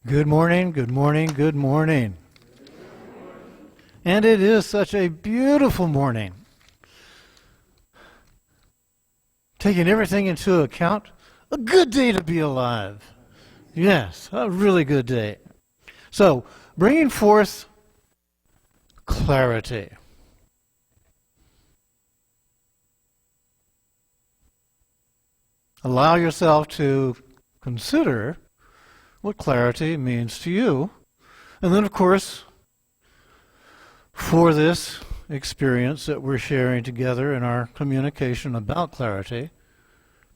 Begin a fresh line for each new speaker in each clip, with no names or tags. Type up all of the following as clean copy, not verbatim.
Good morning, good morning, good morning. And it is such a beautiful morning. Taking everything into account, a good day to be alive. Yes, a really good day. So, bringing forth clarity. Allow yourself to consider what clarity means to you. And then, of course, for this experience that we're sharing together in our communication about clarity,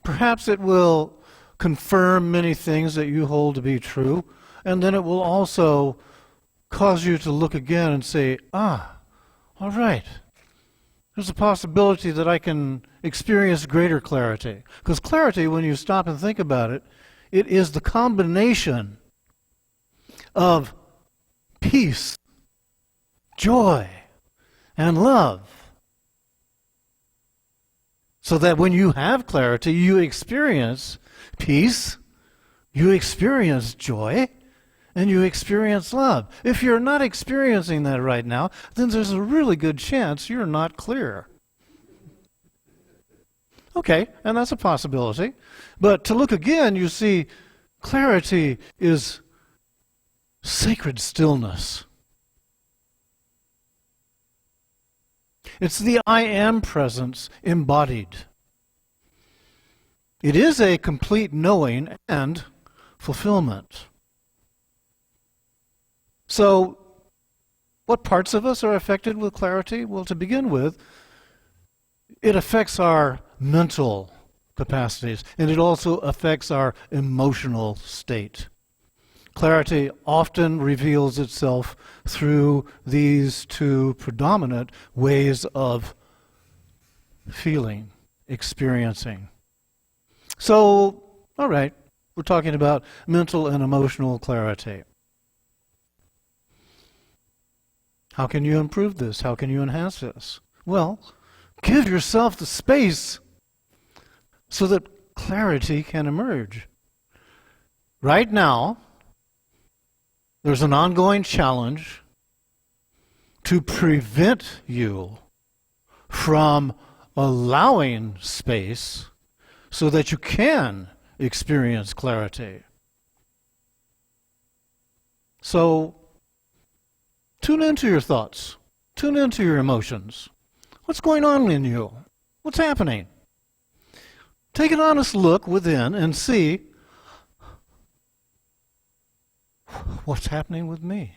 perhaps it will confirm many things that you hold to be true, and then it will also cause you to look again and say, all right, there's a possibility that I can experience greater clarity. Because clarity, when you stop and think about it, it is the combination of peace, joy, and love. So that when you have clarity, you experience peace, you experience joy, and you experience love. If you're not experiencing that right now, then there's a really good chance you're not clear. Okay, and that's a possibility. But to look again, you see clarity is sacred stillness. It's the I am presence embodied. It is a complete knowing and fulfillment. So, what parts of us are affected with clarity? Well, to begin with, it affects our mental capacities, and it also affects our emotional state. Clarity often reveals itself through these two predominant ways of feeling, experiencing. So, all right, we're talking about mental and emotional clarity. How can you improve this? How can you enhance this? Well, give yourself the space so that clarity can emerge. Right now, there's an ongoing challenge to prevent you from allowing space so that you can experience clarity. So, tune into your thoughts. Tune into your emotions. What's going on in you? What's happening? Take an honest look within and see what's happening with me.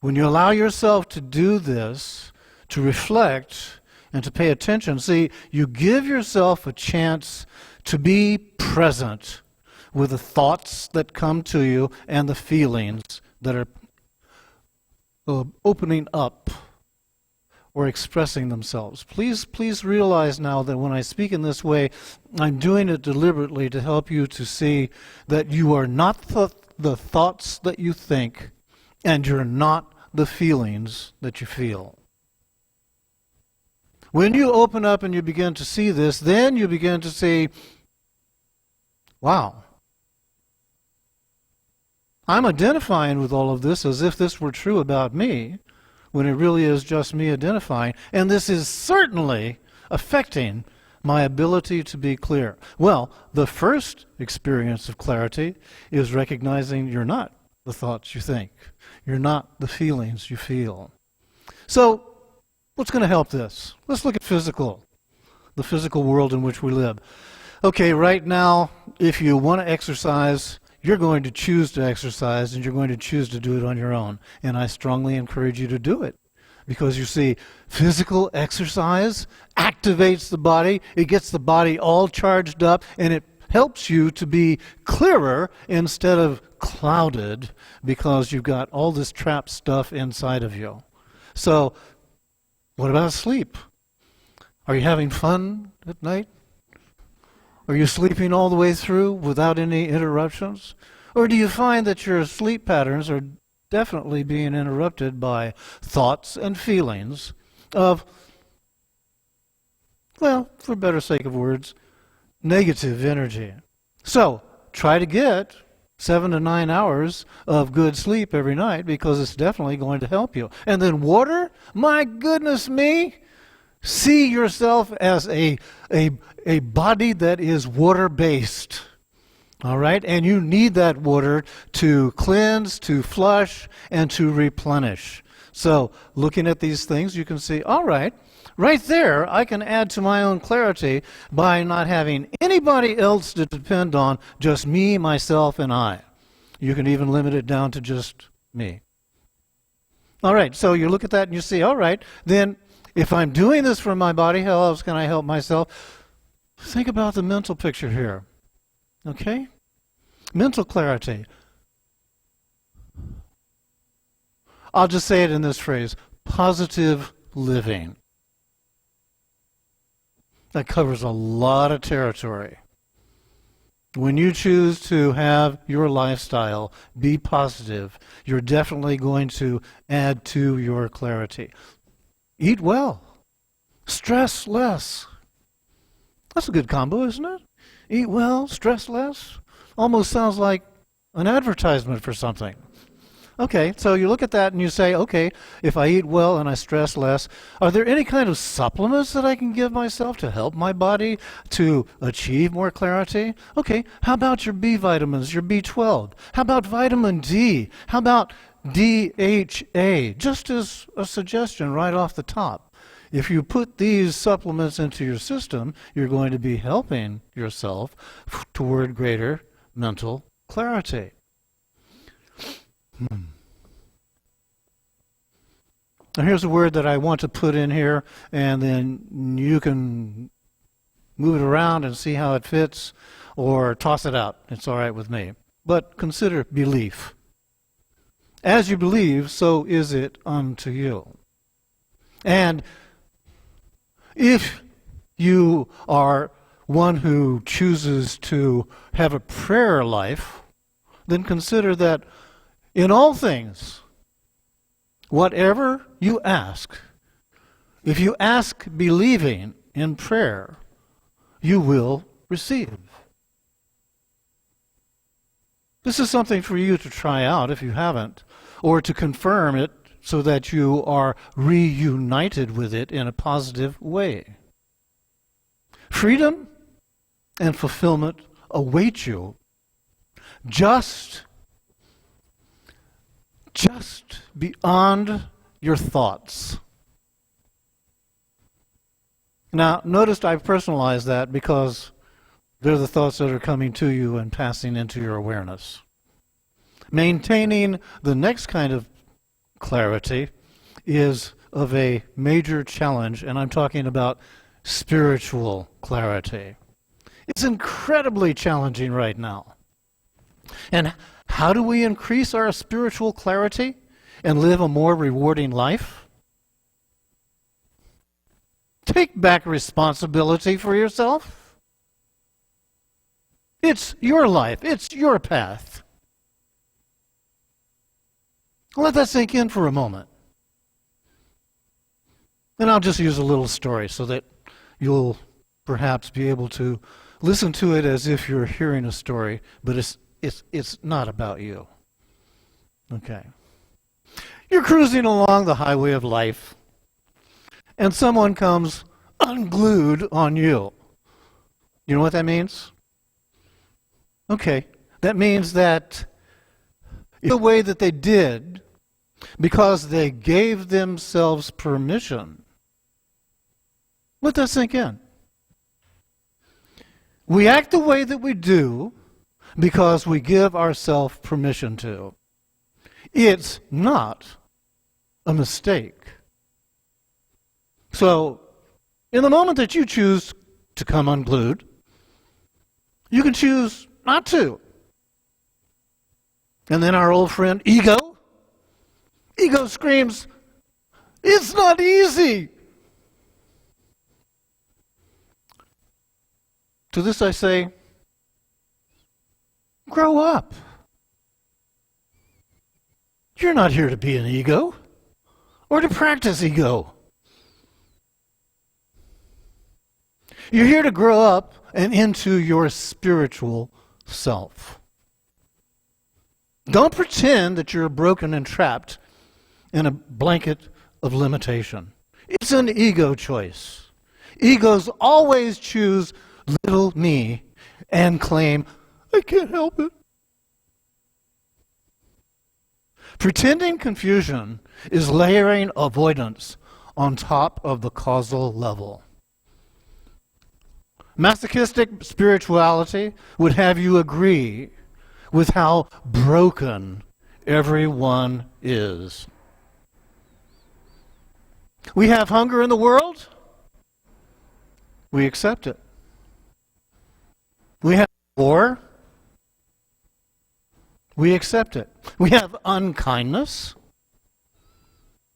When you allow yourself to do this, to reflect and to pay attention, see, you give yourself a chance to be present with the thoughts that come to you and the feelings that are opening up or expressing themselves. Please realize now that when I speak in this way, I'm doing it deliberately to help you to see that you are not the thoughts that you think, and you're not the feelings that you feel. When you open up and you begin to see this, then you begin to see, wow, I'm identifying with all of this as if this were true about me, when it really is just me identifying, and this is certainly affecting my ability to be clear. Well, the first experience of clarity is recognizing you're not the thoughts you think. You're not the feelings you feel. So, what's going to help this? Let's look at the physical world in which we live. Okay, right now, if you want to exercise, you're going to choose to exercise, and you're going to choose to do it on your own. And I strongly encourage you to do it. Because you see, physical exercise activates the body, it gets the body all charged up, and it helps you to be clearer instead of clouded because you've got all this trapped stuff inside of you. So, what about sleep? Are you having fun at night? Are you sleeping all the way through without any interruptions? Or do you find that your sleep patterns are definitely being interrupted by thoughts and feelings of, well, for better sake of words, negative energy? So, try to get 7 to 9 hours of good sleep every night, because it's definitely going to help you. And then water, my goodness me, see yourself as a body that is water-based. All right? And you need that water to cleanse, to flush, and to replenish. So looking at these things, you can see, all right, right there, I can add to my own clarity by not having anybody else to depend on, just me, myself, and I. You can even limit it down to just me. All right, so you look at that and you see, all right, then if I'm doing this for my body, how else can I help myself? Think about the mental picture here. Okay? Mental clarity. I'll just say it in this phrase, positive living. That covers a lot of territory. When you choose to have your lifestyle be positive, you're definitely going to add to your clarity. Eat well. Stress less. That's a good combo, isn't it? Eat well, stress less. Almost sounds like an advertisement for something. Okay, so you look at that and you say, okay, if I eat well and I stress less, are there any kind of supplements that I can give myself to help my body to achieve more clarity? Okay, how about your B vitamins, your B12? How about vitamin D? How about DHA? Just as a suggestion right off the top. If you put these supplements into your system, you're going to be helping yourself toward greater mental clarity. Now here's a word that I want to put in here, and then you can move it around and see how it fits, or toss it out. It's all right with me. But consider belief. As you believe, so is it unto you. And if you are one who chooses to have a prayer life, then consider that in all things, whatever you ask, if you ask believing in prayer, you will receive. This is something for you to try out if you haven't, or to confirm it so that you are reunited with it in a positive way. Freedom and fulfillment await you just beyond your thoughts. Now, notice I've personalized that because they're the thoughts that are coming to you and passing into your awareness. Maintaining the next kind of clarity is of a major challenge, and I'm talking about spiritual clarity. It's incredibly challenging right now. And how do we increase our spiritual clarity and live a more rewarding life? Take back responsibility for yourself. It's your life. It's your path. Let that sink in for a moment. And I'll just use a little story so that you'll perhaps be able to listen to it as if you're hearing a story, but it's not about you. Okay. You're cruising along the highway of life, and someone comes unglued on you. You know what that means? Okay. That means that in the way that they did, because they gave themselves permission. Let that sink in. We act the way that we do because we give ourselves permission to. It's not a mistake. So, in the moment that you choose to come unglued, you can choose not to. And then our old friend, ego screams, "It's not easy." To this I say, grow up. You're not here to be an ego or to practice ego. You're here to grow up and into your spiritual self. Don't pretend that you're broken and trapped in a blanket of limitation. It's an ego choice. Egos always choose little me and claim, I can't help it. Pretending confusion is layering avoidance on top of the causal level. Masochistic spirituality would have you agree with how broken everyone is. We have hunger in the world. We accept it. We have war. We accept it. We have unkindness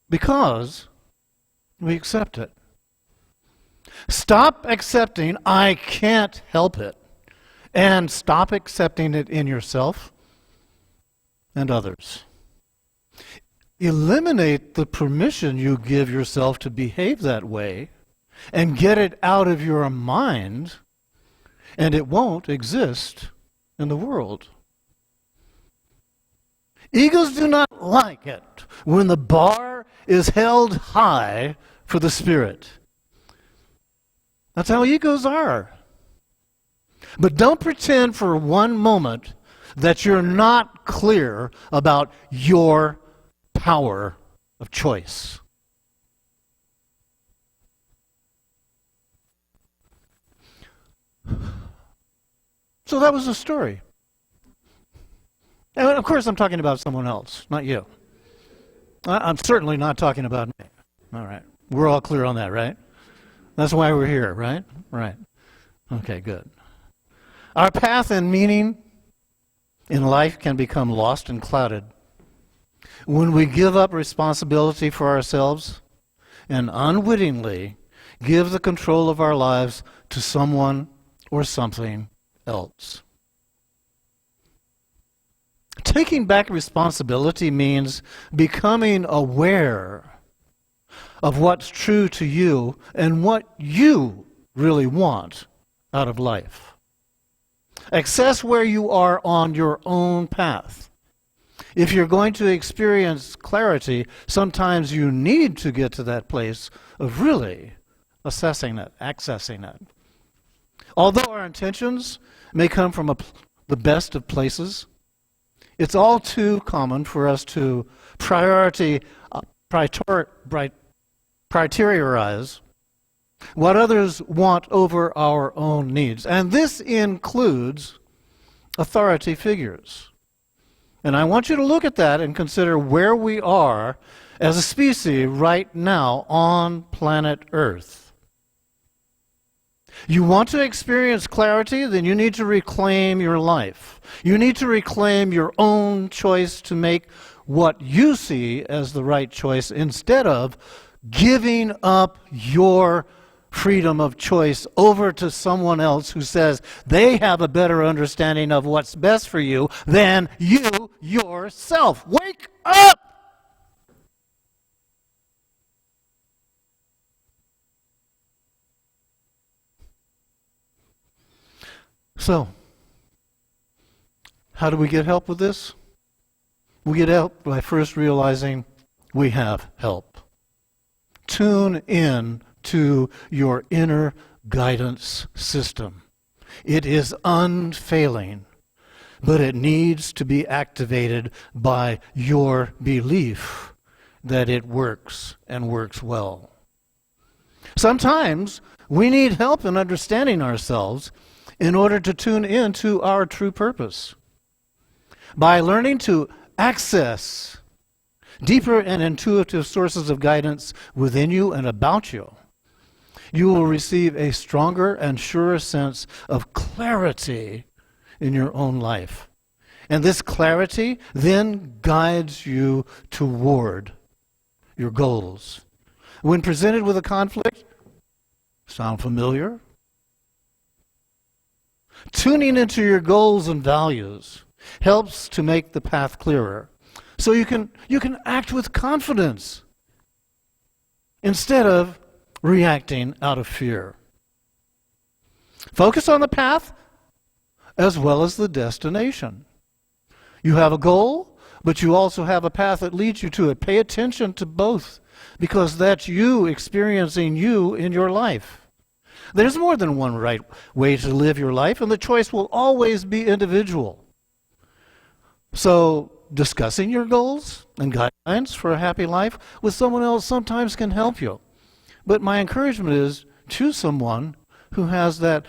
because we accept it. Stop accepting I can't help it, and stop accepting it in yourself and others. Eliminate the permission you give yourself to behave that way and get it out of your mind, and it won't exist in the world. Egos do not like it when the bar is held high for the spirit. That's how egos are. But don't pretend for one moment that you're not clear about your power of choice. So that was the story. And of course, I'm talking about someone else, not you. I'm certainly not talking about me. All right. We're all clear on that, right? That's why we're here, right? Right. Okay, good. Our path and meaning in life can become lost and clouded when we give up responsibility for ourselves and unwittingly give the control of our lives to someone or something else. Taking back responsibility means becoming aware of what's true to you and what you really want out of life. Assess where you are on your own path. If you're going to experience clarity, sometimes you need to get to that place of really assessing it, accessing it. Although our intentions may come from the best of places, it's all too common for us to prioritize what others want over our own needs. And this includes authority figures. And I want you to look at that and consider where we are as a species right now on planet Earth. You want to experience clarity, then you need to reclaim your life. You need to reclaim your own choice to make what you see as the right choice instead of giving up your freedom of choice over to someone else who says they have a better understanding of what's best for you than you yourself. Wake up! So, how do we get help with this? We get help by first realizing we have help. Tune in to your inner guidance system. It is unfailing, but it needs to be activated by your belief that it works and works well. Sometimes we need help in understanding ourselves in order to tune into our true purpose. By learning to access deeper and intuitive sources of guidance within you and about you, you will receive a stronger and surer sense of clarity in your own life. And this clarity then guides you toward your goals. When presented with a conflict, sound familiar? Tuning into your goals and values helps to make the path clearer. So you can act with confidence instead of reacting out of fear. Focus on the path as well as the destination. You have a goal, but you also have a path that leads you to it. Pay attention to both, because that's you experiencing you in your life. There's more than one right way to live your life, and the choice will always be individual. So, discussing your goals and guidelines for a happy life with someone else sometimes can help you. But my encouragement is, choose someone who has that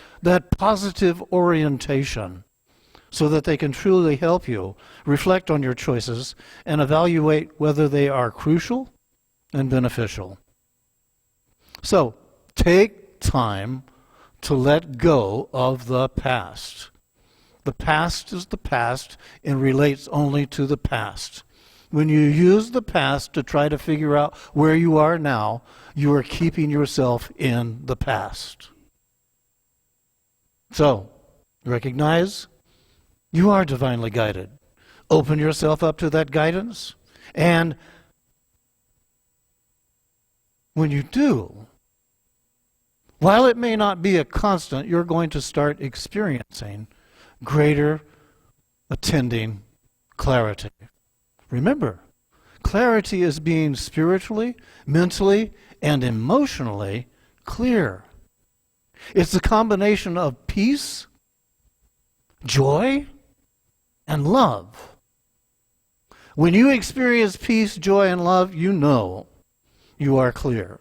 positive orientation so that they can truly help you reflect on your choices and evaluate whether they are crucial and beneficial. So, take time to let go of the past. The past is the past and relates only to the past. When you use the past to try to figure out where you are now, you are keeping yourself in the past. So, recognize you are divinely guided. Open yourself up to that guidance, and when you do, while it may not be a constant, you're going to start experiencing greater attending clarity. Remember, clarity is being spiritually, mentally, and emotionally clear. It's a combination of peace, joy, and love. When you experience peace, joy, and love, you know you are clear.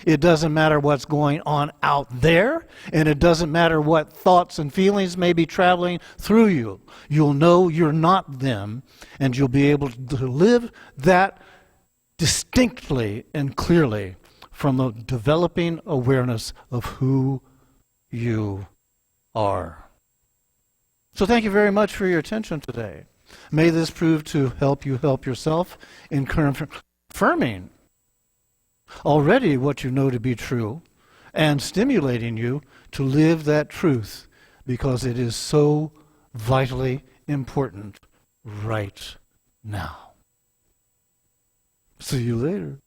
It doesn't matter what's going on out there, and it doesn't matter what thoughts and feelings may be traveling through you. You'll know you're not them, and you'll be able to live that distinctly and clearly from a developing awareness of who you are. So thank you very much for your attention today. May this prove to help you help yourself in confirming already what you know to be true and stimulating you to live that truth, because it is so vitally important right now. See you later.